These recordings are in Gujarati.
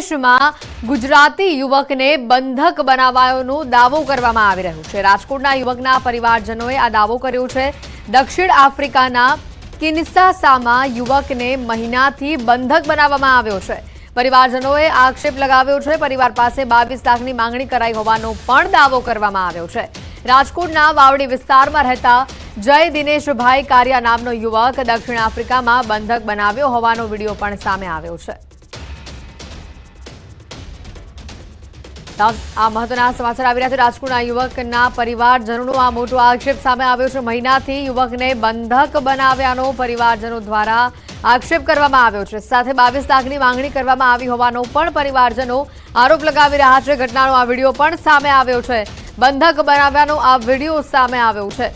વિદેશમાં ગુજરાતી યુવકને બંધક બનાવાયોનો દાવો કરવામાં આવી રહ્યો છે। રાજકોટના યુવકના પરિવારજનોએ આ દાવો કર્યો છે। દક્ષિણ આફ્રિકાના કિન્સાસામાં યુવકને મહિનાથી બંધક બનાવવામાં આવ્યો છે। પરિવારજનોએ આક્ષેપ લગાવ્યો છે। પરિવાર પાસે 22 લાખની માંગણી કરાઈ હોવાનો પણ દાવો કરવામાં આવ્યો છે। રાજકોટના વાવડી વિસ્તારમાં રહેતા જય દિનેશભાઈ કારિયા નામનો યુવક દક્ષિણ આફ્રિકામાં બંધક બનાવ્યો હોવાનો વિડીયો પણ સામે આવ્યો છે। આ મહત્વના સમાચાર આવી રહ્યા છે। રાજકોટના યુવકના પરિવારજનોનો આ મોટો આક્ષેપ સામે આવ્યો છે। મહિનાથી યુવકને બંધક બનાવ્યાનો પરિવારજનો દ્વારા આક્ષેપ કરવામાં આવ્યો છે। સાથે 22 લાખની માંગણી કરવામાં આવી હોવાનો પણ પરિવારજનો આરોપ લગાવી રહ્યા છે। ઘટનાનો આ વિડીયો પણ સામે આવ્યો છે। બંધક બનાવ્યાનો આ વિડીયો સામે આવ્યો છે।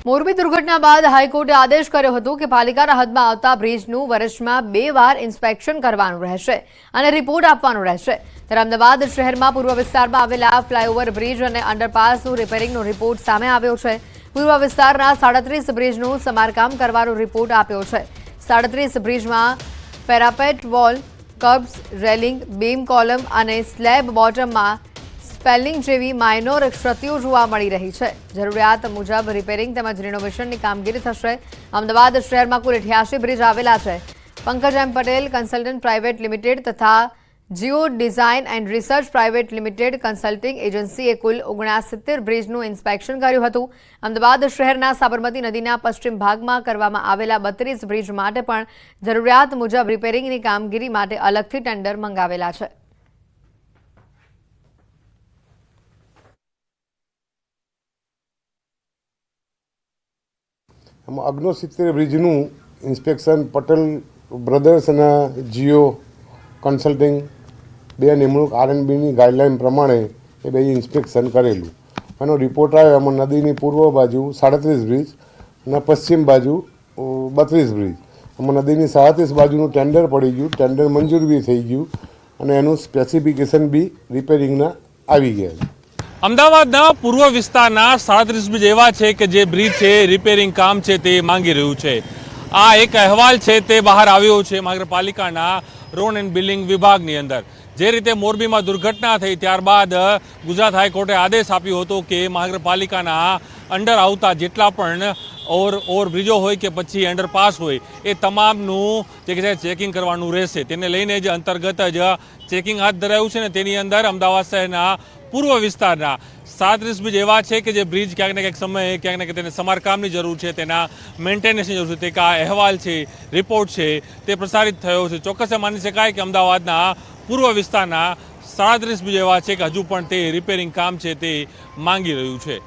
મોરબી દુર્ઘટના બાદ હાઈકોર્ટે આદેશ કર્યો હતો કે પાલિકાના હદમાં આવતા બ્રિજનું વર્ષમાં 2 વાર ઇન્સ્પેક્શન કરવાનું રહેશે અને રિપોર્ટ આપવાનો રહેશે। ત્યારે અમદાવાદ શહેરમાં પૂર્વ વિસ્તારમાં આવેલા ફ્લાયઓવર બ્રિજ અને અંડરપાસનું રિપેરિંગનો રિપોર્ટ સામે આવ્યો છે। પૂર્વ વિસ્તારના 37 બ્રિજનું સમારકામ કરવાનો રિપોર્ટ આપ્યો છે। 37 બ્રિજમાં parapet wall, kerbs, railing, beam column અને સ્લેબ બોટમમાં સ્પેલિંગ જેવી માઇનોર ક્ષતિઓ જોવા મળી રહી છે। જરૂરિયાત મુજબ રિપેરિંગ તેમજ રિનોવેશનની કામગીરી થશે। અમદાવાદ શહેરમાં કુલ 88 બ્રિજ આવેલા છે। પંકજ એમ પટેલ કન્સલ્ટન્ટ પ્રાઇવેટ લિમિટેડ તથા Jio design and research private limited consulting એજન્સીએ કુલ 69 બ્રિજનું ઇન્સ્પેક્શન કર્યું હતું। અમદાવાદ શહેરના સાબરમતી નદીના પશ્ચિમ ભાગમાં કરવામાં આવેલા 32 બ્રિજ માટે પણ જરૂરિયાત મુજબ રિપેરિંગની કામગીરી માટે અલગથી ટેન્ડર મંગાવેલા છે। આમાં 69 બ્રિજનું ઇન્સ્પેક્શન પટેલ બ્રધર્સ અને જીઓ કન્સલ્ટિંગ બે નિમણૂક આરએનબીની ગાઈડલાઇન પ્રમાણે એ બે ઇન્સ્પેક્શન કરેલું। એનો રિપોર્ટ આવ્યો। એમાં નદીની પૂર્વ બાજુ 37 બ્રિજ અને પશ્ચિમ બાજુ 32 બ્રિજ। એમાં નદીની 37 બાજુનું ટેન્ડર પડી ગયું, ટેન્ડર મંજૂર બી થઈ ગયું અને એનું સ્પેસિફિકેશન બી રિપેરિંગના આવી ગયા છે। અમદાવાદના પૂર્વ વિસ્તારના 37 બ્રિજ એવા છે કે જે બ્રિજ છે રિપેરિંગ કામ છે તે માંગી રહ્યું છે। આ એક અહેવાલ છે તે બહાર આવ્યો છે મહાનગરપાલિકાના રોડ એન્ડ બિલ્ડિંગ વિભાગની અંદર। જે રીતે મોરબીમાં દુર્ઘટના થઈ ત્યારબાદ ગુજરાત હાઈકોર્ટે આદેશ આપ્યો હતો કે મહાનગરપાલિકાના અંડર આવતા જેટલા પણ ઓવરબ્રિજો હોય કે પછી અંડરપાસ હોય એ તમામનું જે છે ચેકિંગ કરવાનું રહેશે। તેને લઈને જ અંતર્ગત જ ચેકિંગ હાથ ધરાયું છે ને તેની અંદર અમદાવાદ શહેરના પૂર્વ વિસ્તારના 37 બ્રિજ એવા છે કે જે બ્રિજ ક્યાંક ને ક્યાંક સમયે ક્યાંક ને ક્યાંક તેને સમારકામની જરૂર છે, તેના મેન્ટેનન્સની જરૂર છે। તે અહેવાલ છે, રિપોર્ટ છે તે પ્રસારિત થયો છે। ચોક્કસ માની શકાય કે અમદાવાદના પૂર્વ વિસ્તારના 37 બ્રિજ એવા છે કે હજુ પણ તે રિપેરિંગ કામ છે તે માંગી રહ્યું છે।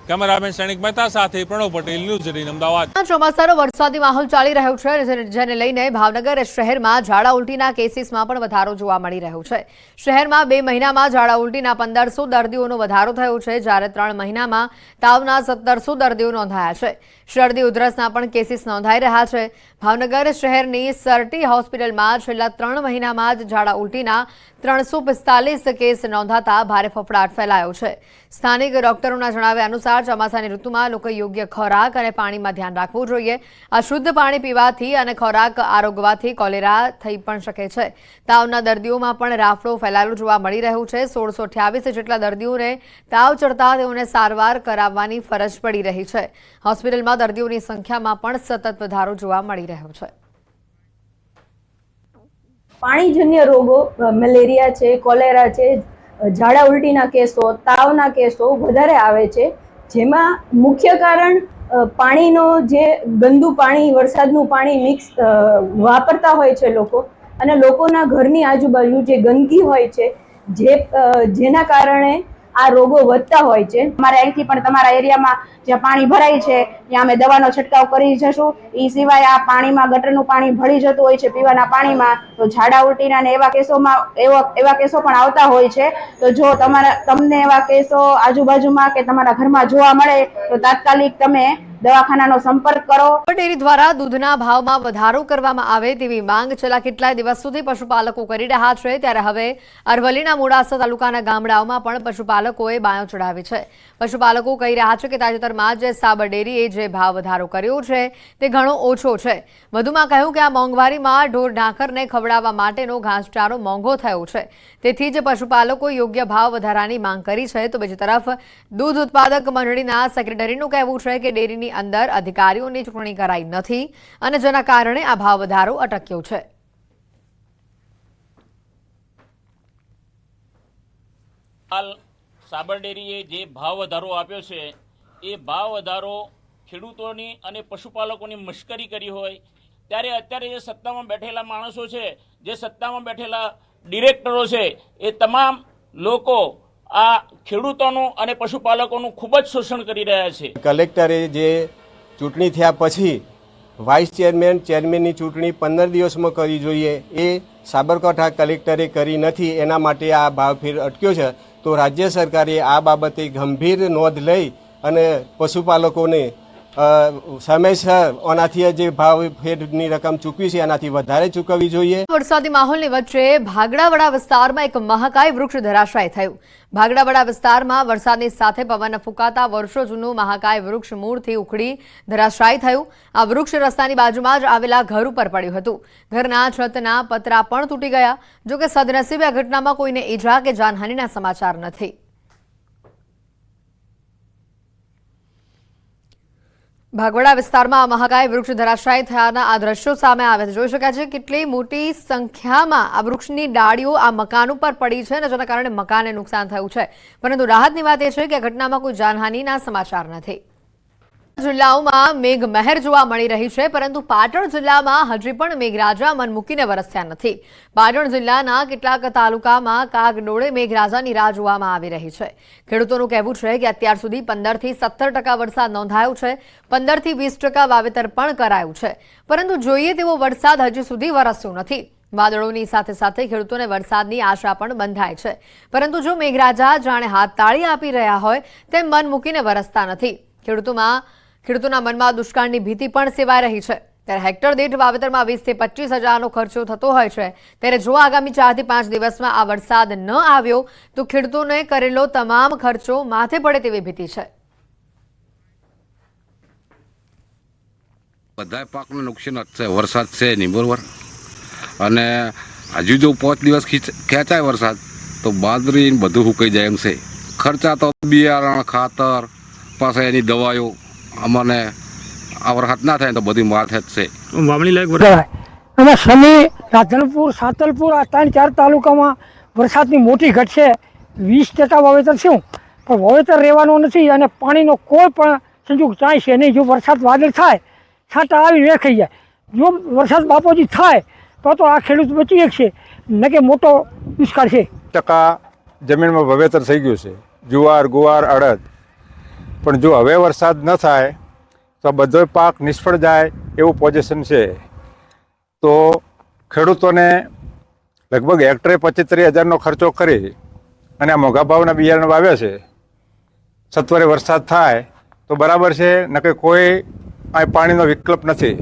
કેમેરામેન સૈનિક મહેતા સાથે પ્રણવ પટેલ, ન્યૂઝ 18 અમદાવાદ। ચોમાસાનો વરસાદી માહોલ ચાલી રહ્યો છે જેને લઈને ભાવનગર શહેરમાં ઝાડા ઉલટીના કેસીસમાં પણ વધારો જોવા મળી રહ્યો છે। શહેરમાં 2 મહિનામાં ઝાડા ઉલટીના 1500 દર્દીઓનો વધારો થયો છે, જ્યારે 3 મહિનામાં તાવના 1700 દર્દીઓ નોંધાયા છે। શરદી ઉધરસના પણ કેસીસ નોંધાઈ રહ્યા છે। ભાવનગર શહેરની સરટી હોસ્પિટલમાં છેલ્લા 3 મહિનામાં જ ઝાડા ઉલટીના 345 કેસ નોંધાતા ભારે ફફડાટ ફેલાયો છે। સ્થાનિક ડોક્ટરોના જણાવ્યા અનુસાર ચોમાસાની ઋતુમાં લોકો યોગ્ય ખોરાક અને પાણીમાં ધ્યાન રાખવું જોઈએ। અશુદ્ધ પાણી પીવાથી અને ખોરાક આરોગવાથી કોલેરા થઈ પણ શકે છે। તાવના દર્દીઓમાં પણ રાફડો ફેલાયેલો જોવા મળી રહ્યો છે। 1628 જેટલા દર્દીઓને તાવ ચડતા તેઓને સારવાર કરાવવાની ફરજ પડી રહી છે। હોસ્પિટલમાં દર્દીઓની સંખ્યામાં પણ સતત વધારો જોવા મળી રહ્યો છે। પાણીજન્ય રોગો મેલેરિયા છે, કોલેરા છે, ઝાડા ઉલટીના કેસો, તાવના કેસો વધારે આવે છે। જેમાં મુખ્ય કારણ પાણીનો જે ગંદુ પાણી, વરસાદનું પાણી મિક્સ વાપરતા હોય છે લોકો, અને લોકોના ઘરની આજુબાજુ જે ગંદકી હોય છે જેના કારણે આ રોગો વધતા હોય છે। અમારા અહીંથી પણ તમારા એરિયામાં જ્યાં પાણી ભરાય છે ત્યાં અમે દવાનો છંટકાવ કરી જશું। એ સિવાય આ પાણીમાં ગટરનું પાણી ભળી જતું હોય છે પીવાના પાણીમાં, તો ઝાડા ઉલટીના ને એવા કેસો પણ આવતા હોય છે। તો જો તમને એવા કેસો આજુબાજુમાં કે તમારા ઘરમાં જોવા મળે તો તાત્કાલિક તમે દવાખાનાનો સંપર્ક કરો। ડેરી દ્વારા દૂધના ભાવમાં વધારો કરવામાં આવે તેવી માંગ છેલ્લા કેટલાય દિવસ સુધી પશુપાલકો કરી રહ્યા છે, ત્યારે હવે અરવલ્લીના મોડાસા તાલુકાના ગામડાઓમાં પણ પશુપાલકોએ બાયો ચડાવી છે। પશુપાલકો કહી રહ્યા છે કે તાજેતરમાં જ સાબર ડેરીએ જે ભાવ વધારો કર્યો છે તે ઘણો ઓછો છે। વધુમાં કહ્યું કે આ મોંઘવારીમાં ઢોર ઢાંખરને ખવડાવવા માટેનો ઘાસચારો મોંઘો થયો છે, તેથી જ પશુપાલકો યોગ્ય ભાવ વધારાની માંગ કરી છે। તો બીજી તરફ દૂધ ઉત્પાદક મંડળીના સેક્રેટરીનું કહેવું છે કે ડેરીની અંદર અધિકારીઓની ચૂંટણી કરાઈ નથી અને જેના કારણે આ ભાવ વધારો અટક્યો છે। હાલ સાબર ડેરીએ જે ભાવ વધારો આપ્યો છે એ ભાવ વધારો ખેડૂતોની અને પશુપાલકોની મશ્કરી કરી હોય ત્યારે અત્યારે જે સત્તામાં બેઠેલા માણસો છે, જે સત્તામાં બેઠેલા ડિરેક્ટરો છે, એ તમામ લોકો આ ખેડૂતોનું અને પશુપાલકોનું ખૂબ જ શોષણ કરી રહ્યા છે। કલેક્ટરે જે ચૂંટણી થયા પછી વાઇસ ચેરમેન ચેરમેનની ચૂંટણી 15 દિવસમાં કરવી જોઈએ, એ સાબરકાંઠા કલેક્ટરે કરી નથી, એના માટે આ ભાવફેર અટક્યો છે। તો રાજ્ય સરકારે આ બાબતે ગંભીર નોંધ લઈ અને પશુપાલકોને સમયસર આનાથી જે ભાવફેરની રકમ ચૂકવી છે એનાથી વધારે ચૂકવવી જોઈએ। વરસાદી માહોલની વચ્ચે ભાગડાવાડા વિસ્તારમાં એક મહાકાય વૃક્ષ ધરાશાયી થયું। ભાગડાવાડા વિસ્તારમાં વરસાદની સાથે પવન ફૂંકાતા વર્ષો જૂનું મહાકાય વૃક્ષ મૂળથી ઉખડી ધરાશાયી થયું। આ વૃક્ષ રસ્તાની બાજુમાં જ આવેલા ઘર ઉપર પડ્યું હતું। ઘરના છતના પતરા પણ તૂટી ગયા। જોકે સદનસીબે આ ઘટનામાં કોઈને ઈજા કે જાનહાનિના સમાચાર નથી। ભાગવડા વિસ્તારમાં મહાકાય વૃક્ષ ધરાશાયી થયાના આ દ્રશ્યો સામે આવ્યા છે। જોઈ શકાય છે કેટલી મોટી સંખ્યામાં આ વૃક્ષની ડાળીઓ આ મકાન ઉપર પડી છે અને જેના કારણે મકાનને નુકસાન થયું છે, પરંતુ રાહતની વાત એ છે કે આ ઘટનામાં કોઈ જાનહાનિના સમાચાર નથી। જિલ્લાઓમાં મેઘમહેર જોવા મળી રહી છે, પરંતુ પાટણ જિલ્લામાં હજી પણ મેઘરાજા મન મૂકીને વરસ્યા નથી। પાટણ જિલ્લાના કેટલાક તાલુકામાં કાગડોળે મેઘરાજાની રાહ જોવામાં આવી રહી છે। ખેડૂતોનું કહેવું છે કે અત્યાર સુધી 15 થી 17% વરસાદ નોંધાયો છે, 15 થી 20% વાવેતર પણ કરાયું છે, પરંતુ જોઈએ તેવો વરસાદ હજી સુધી વરસ્યો નથી। વાદળોની સાથે સાથે ખેડૂતોને વરસાદની આશા પણ બંધાય છે, પરંતુ જો મેઘરાજા જાણે હાથતાળી આપી રહ્યા હોય તેમ મન મૂકીને વરસતા નથી। ખેડૂતોના મનમાં દુષ્કાળની ભીતિ પણ સેવાઈ રહી છે। ત્યારે હેક્ટર દીઠ વાવેતરમાં 20 થી 25 હજારનો ખર્ચો થતો હોય છે, ત્યારે જો આગામી 4 થી 5 દિવસમાં આ વરસાદ ન આવ્યો તો ખેડૂતોને કરેલો તમામ ખર્ચો માથે પડે તેવી ભીતિ છે। બધા પાકનું નુકસાન જ છે, વરસાદ છે નહીં બરોબર, અને હજુ જો 5 દિવસ ખેંચાય વરસાદ તો બાજરી બધું સુકાઈ જાય એમ છે। ખર્ચા તો બિયારણ, ખાતર, પાછા એની દવાઓ, અમને આ વરસાદ ના થાય તો બધી માથે જ છે। વાવણી લાયક અને સમી, રાધનપુર, સાતલપુર આ 3-4 તાલુકામાં વરસાદની મોટી ઘટ છે। 20% વાવેતર છે, પણ વાવેતર રહેવાનો નથી અને પાણીનો કોઈ પણ સંજોગ ચાય છે નહીં। જો વરસાદ વાદળ થાય, છાંટા આવી વેખાઈ જાય, જો વરસાદ બાપોજી થાય તો આ ખેડૂત બચી શકશે, ન કે મોટો દુષ્કાળ છે। 10% જમીનમાં વાવેતર થઈ ગયું છે, જુવાર, ગુવાર, અડદ, પણ જો હવે વરસાદ ન થાય તો બધો પાક નિષ્ફળ જાય એવું પોઝિશન છે। તો ખેડૂતોને લગભગ હેક્ટરે 75,000નો ખર્ચો કરી અને આ મોંઘા ભાવના બિયારણ વાવ્યા છે। સત્વરે વરસાદ થાય તો બરાબર છે, નકે કોઈ આ પાણીનો વિકલ્પ નથી।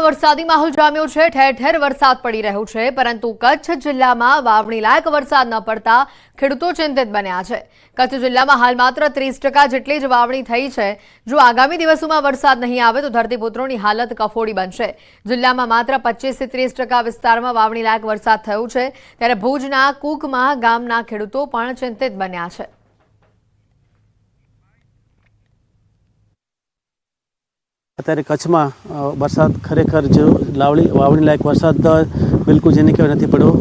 વરસાદી માહોલ જામ્યો છે, ઠેર ઠેર વરસાદ પડી રહ્યો છે, પરંતુ કચ્છ જિલ્લામાં વાવણી લાયક વરસાદ ન પડતા ખેડૂતો ચિંતિત બન્યા છે। કચ્છ જિલ્લામાં હાલ માત્ર 30% જેટલી જ વાવણી થઈ છે। જો આગામી દિવસોમાં વરસાદ નહીં આવે તો ધરતીપુત્રોની હાલત કફોડી બનશે। જિલ્લામાં માત્ર 25 થી 30% વિસ્તારમાં વાવણી લાયક વરસાદ થયો છે, ત્યારે ભુજના કુકમાં ગામના ખેડૂતો પણ ચિંતિત બન્યા છે। અત્યારે કચ્છમાં વરસાદ ખરેખર જો વાવણી લાયક વરસાદ બિલકુલ જેને કહેવાય નથી પડ્યો,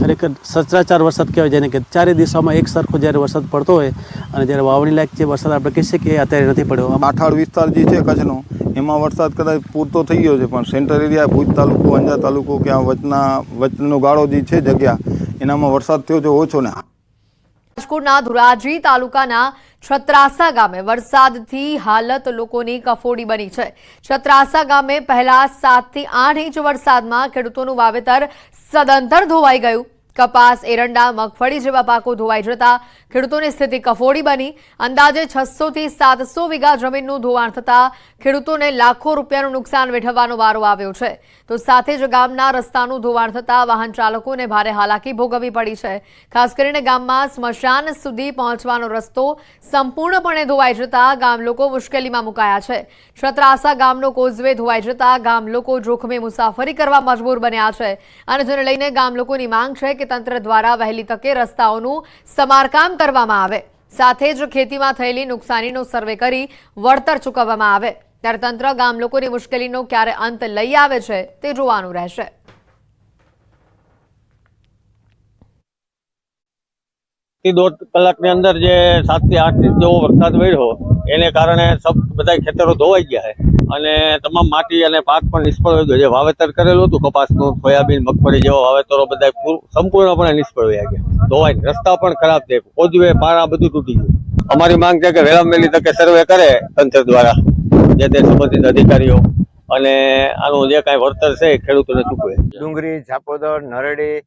ખરેખર સચરાચર વરસાદ કહેવાય, જેને કે 4 દિવસોમાં એક સરખો જ્યારે વરસાદ પડતો હોય અને જ્યારે વાવણી લાયક જે વરસાદ આપણે કહીએ છીએ કે અત્યારે નથી પડ્યો। માઠાળ વિસ્તાર જે છે કચ્છનો, એમાં વરસાદ કદાચ પૂરતો થઈ ગયો છે, પણ સેન્ટર એરિયા ભુજ તાલુકો, અંજાર તાલુકો કે આ વચનો ગાળો જે છે જગ્યા, એનામાં વરસાદ થયો છે ઓછો ને। રાજકોટના ધોરાજી તાલુકાના છત્રાસા ગામે વરસાદથી હાલત લોકોની કફોડી બની છે। છત્રાસા ગામે પહેલા 7 થી 8 ઇંચ વરસાદમાં ખેડૂતોનું વાવેતર સદંતર ધોવાઈ ગયું। કપાસ, એરંડા, મગફળી જેવા પાકો ધોવાઈ જતા ખેડૂતોની સ્થિતિ કફોડી બની. અંદાજે 600 થી 700 વીઘા જમીનનું ધોવાણ થતા ખેડૂતોને લાખો રૂપિયાનું નુકસાન વેઠવવાનો વારો આવ્યો છે. તો સાથે જ ગામના રસ્તાનું ધોવાણ થતા વાહન ચાલકોને ભારે હાલાકી ભોગવવી પડી છે. ખાસ કરીને ગામમાં સ્મશાન સુધી પહોંચવાનો રસ્તો સંપૂર્ણપણે ધોવાઈ જતા ગામ લોકો મુશ્કેલીમાં મુકાયા છે. છત્રાસા ગામનો કોઝવે ધોવાઈ જતા ગામ લોકો જોખમે મુસાફરી કરવા મજબૂર બન્યા છે. અને જેને લઈને ગામ લોકોની માંગ છે કે તંત્ર દ્વારા વહેલી તકે રસ્તાઓનું સમારકામ કરવામાં આવે, સાથે જ ખેતીમાં થયેલી નુકસાનીનો સર્વે કરી વળતર ચૂકવવામાં આવે. ત્યારે તંત્ર ગામ લોકોની મુશ્કેલીનો ક્યારે અંત લઈ આવે છે તે જોવાનું રહેશે. દોઢ કલાકની અંદર જે 7 થી 8 ઇંચ જેવો વરસાદ પડ્યો એને કારણે બધા ખેતરો ધોવાઈ ગયા છે અને તમામ માટી અને પાક પણ નિષ્ફળ ગયો. જે વાવેતર કરેલું હતું કપાસનું, સોયાબીન, મગફળી જેવા વાવેતરો બધા સંપૂર્ણપણે નિષ્ફળ ગયા, ધોવાઈ. રસ્તા પણ ખરાબ છે, કોઝવે, પારા બધું તૂટી ગયું. અમારી માંગ છે કે વહેલામાં વહેલી તકે સર્વે કરે તંત્ર દ્વારા, જે તે સંબંધિત અધિકારીઓ, અને આનું જે કાંઈ વળતર છે ખેડૂતોને ચૂકવે. ડુંગરી, ઝાપોદર, નરડી,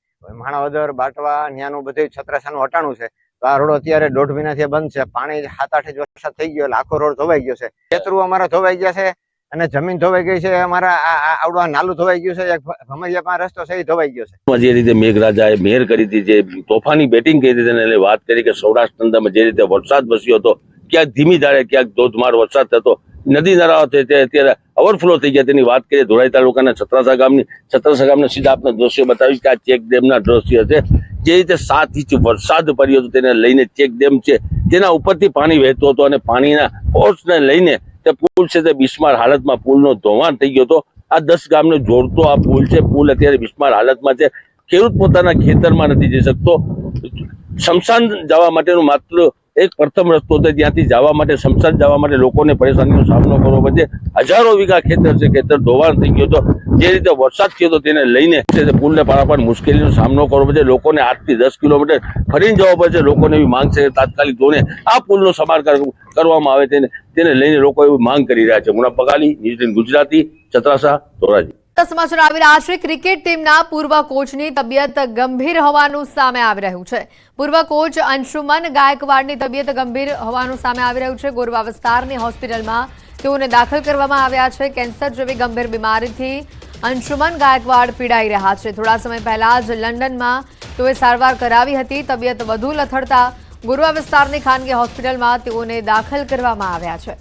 માણાવદર, બાટવા, ત્યાંનું બધું છત્રાસાનું હટાણું છે. તો આ રોડ અત્યારે 1.5 મહિનાથી બંધ છે. પાણી 7-8 ઇંચ વરસાદ થઈ ગયો એટલે આખો રોડ ધોવાઈ ગયો છે. ખેતરું અમારા ધોવાઈ ગયા છે અને જમીન ધોવાઈ ગઈ છે. અમારા આવડું નાલું ધોવાઈ ગયું છે. ભમરિયા પાસે રસ્તો છે એ ધોવાઈ ગયો છે. જે રીતે મેઘરાજાએ મહેર કરી હતી, જે તોફાની બેટિંગ કરી હતી, એને વાત કરી કે સૌરાષ્ટ્ર અંદરમાં જે રીતે વરસાદ વરસ્યો હતો, ક્યાંક ધીમી ધારે ક્યાંક ધોધમાર વરસાદ થતો, નદી નાળાઓ અત્યારે ઓવરફ્લો થઈ ગયા, તેની વાત કરીએ. ધોરાઈ તાલુકાના છત્રાસા ગામના સીધા આપને દ્રશ્યો બતાવીશ કે આ ચેકડેમના દ્રશ્ય છે. જે રીતે 7 ઇંચ વરસાદ પડ્યો હતો તેને લઈને ચેકડેમ છે તેના ઉપરથી પાણી વહેતું હતું અને પાણીના ફોર્સને લઈને તે પુલ છે તે બિસ્માર હાલતમાં, પુલનો ધોવાણ થઈ ગયો હતો. આ 10 ગામને જોડતો આ પુલ છે, પુલ અત્યારે બિસ્માર હાલતમાં છે. ખેડૂત પોતાના ખેતરમાં નથી જઈ શકતો. શમશાન જવા માટેનું માત્ર એક પ્રથમ રસ્તો હતો, ત્યાંથી જવા માટે, શમશાન જવા માટે લોકોને પરેશાનીનો સામનો કરવો પડે. હજારો વીઘા ખેતર છે, ખેતર ધોવાણ થઈ ગયો હતો. જે રીતે વરસાદ થયો હતો તેને લઈને પુલને પારાપાર મુશ્કેલીનો સામનો કરવો પડે. લોકોને 8 થી 10 કિલોમીટર ફરીને જવા પડે. લોકોને એવી માંગ છે તાત્કાલિક ધોરણે આ પુલનો સમારકામ કરવામાં આવે, તેને લઈને લોકો એવી માંગ કરી રહ્યા છે. મુનાફ બગાલી, ન્યૂઝ ગુજરાતી, છત્રાસા, ધોરાજી. સમાચાર આવી રહ્યા છે. ક્રિકેટ ટીમના પૂર્વ કોચની તબિયત ગંભીર હોવાનું સામે આવી રહ્યું છે. પૂર્વ કોચ અંશુમન ગાયકવાડની તબિયત ગંભીર હોવાનું સામે આવી રહ્યું છે. ગોરવા વિસ્તારની હોસ્પિટલમાં તેઓને દાખલ કરવામાં આવ્યા છે. કેન્સર જેવી ગંભીર બીમારીથી અંશુમન ગાયકવાડ પીડાઈ રહ્યા છે. થોડા સમય પહેલા જ લંડનમાં તેઓએ સારવાર કરાવી હતી. તબિયત વધુ લથડતા ગોરવા વિસ્તારની ખાનગી હોસ્પિટલમાં તેઓને દાખલ કરવામાં આવ્યા છે.